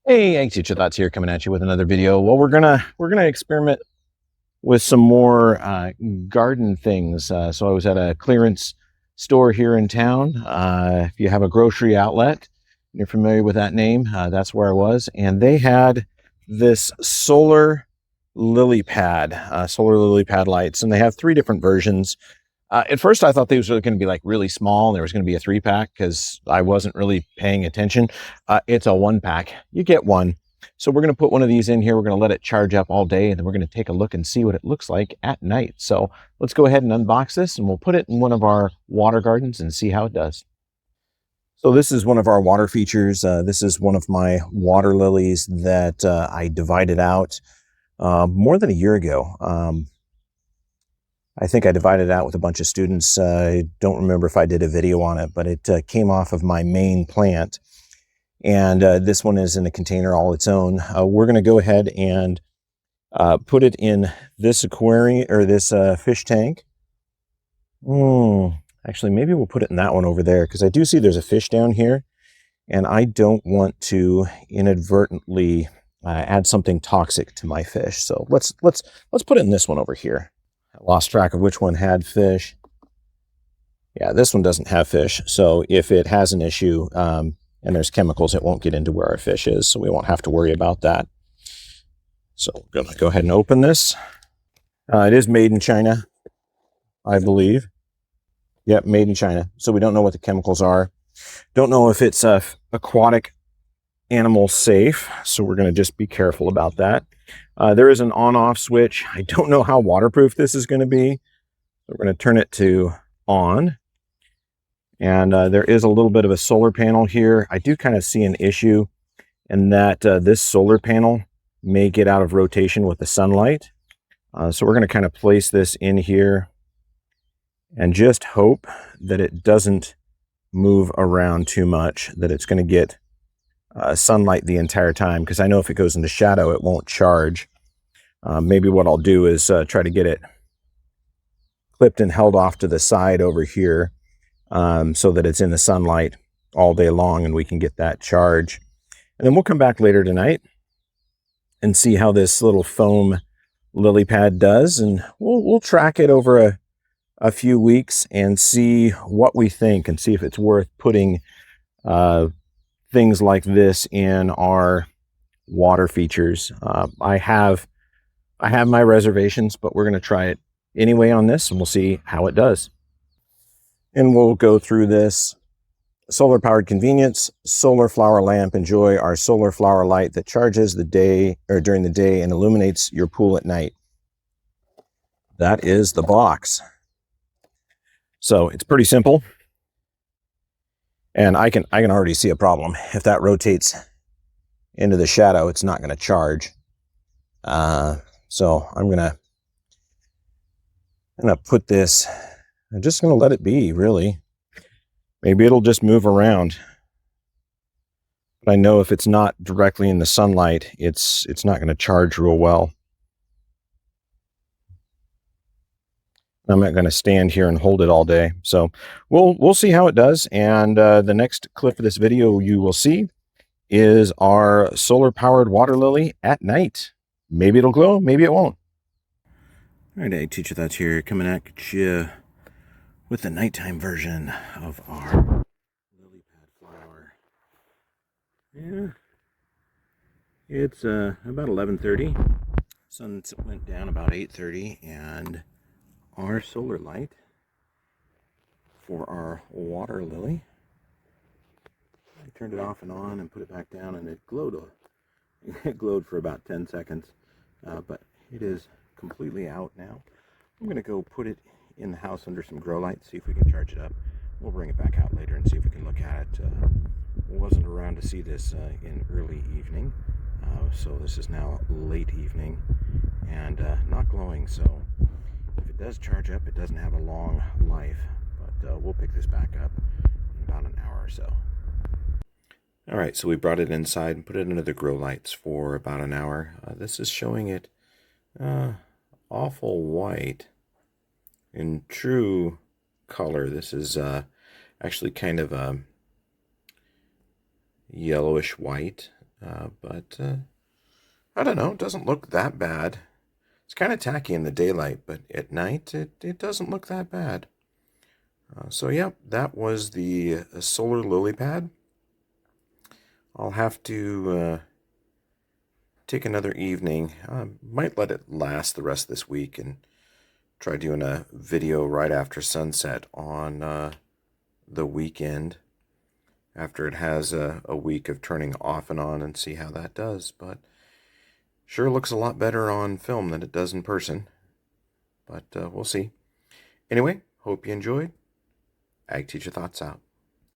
Hey, Ag Teacher Thoughts here, coming at you with another video. Well, we're gonna experiment with some more garden things. So I was at a clearance store here in town. If you have a grocery outlet, you're familiar with that name. That's where I was, and they had this solar lily pad lights, and they have three different versions. At first, I thought they was going to be like really small, and there was going to be a 3-pack because I wasn't really paying attention. It's a 1-pack. You get one. So we're going to put one of these in here. We're going to let it charge up all day, and then we're going to take a look and see what it looks like at night. So let's go ahead and unbox this, and we'll put it in one of our water gardens and see how it does. So this is one of our water features. This is one of my water lilies that I divided out more than a year ago. I think I divided it out with a bunch of students. I don't remember if I did a video on it, but it came off of my main plant. And this one is in a container all its own. We're going to go ahead and put it in this aquarium or this fish tank. Actually, maybe we'll put it in that one over there because I do see there's a fish down here, and I don't want to inadvertently add something toxic to my fish. So let's put it in this one over here. I lost track of which one had fish. Yeah, this one doesn't have fish. So if it has an issue and there's chemicals, it won't get into where our fish is. So we won't have to worry about that. So we're going to go ahead and open this. It is made in China, I believe. Yep, made in China. So we don't know what the chemicals are. Don't know if it's aquatic animal safe. So we're going to just be careful about that. There is an on-off switch. I don't know how waterproof this is going to be. We're going to turn it to on. And there is a little bit of a solar panel here. I do kind of see an issue in that this solar panel may get out of rotation with the sunlight. So we're going to kind of place this in here and just hope that it doesn't move around too much, that it's going to get sunlight the entire time, because I know if it goes into shadow, it won't charge. Maybe what I'll do is try to get it clipped and held off to the side over here so that it's in the sunlight all day long and we can get that charge. And then we'll come back later tonight and see how this little foam lily pad does, and we'll track it over a few weeks and see what we think and see if it's worth putting things like this in our water features. I have my reservations, but we're going to try it anyway on this, and we'll see how it does. And we'll go through this. Solar powered convenience, solar flower lamp. Enjoy our solar flower light that charges the day or during the day and illuminates your pool at night. That is the box. So it's pretty simple. And I can already see a problem. If that rotates into the shadow, it's not going to charge. So I'm gonna put this. I'm just going to let it be, really. Maybe it'll just move around. But I know if it's not directly in the sunlight, it's not going to charge real well. I'm not going to stand here and hold it all day. So we'll see how it does. And the next clip of this video you will see is our solar powered water lily at night. Maybe it'll glow, maybe it won't. All right, Ag Teacher Thoughts here, coming at you with the nighttime version of our lily pad flower. Yeah, it's about 11:30. Sun went down about 8:30, and our solar light for our water lily, I turned it off and on and put it back down, and it glowed. It glowed for about 10 seconds, but it is completely out now. I'm going to go put it in the house under some grow lights, see if we can charge it up. We'll bring it back out later and see if we can look at it. Wasn't around to see this in early evening, so this is now late evening and not glowing. So if it does charge up, it doesn't have a long life, but we'll pick this back up in about an hour or so. All right, so we brought it inside and put it under the grow lights for about an hour. This is showing it awful white in true color. This is actually kind of a yellowish white. But I don't know. It doesn't look that bad. It's kind of tacky in the daylight, but at night it doesn't look that bad. So yeah, that was the solar lily pad. I'll have to take another evening. Might let it last the rest of this week and try doing a video right after sunset on the weekend after it has a week of turning off and on and see how that does. But sure looks a lot better on film than it does in person. But we'll see. Anyway, hope you enjoyed. Ag Teacher Thoughts out.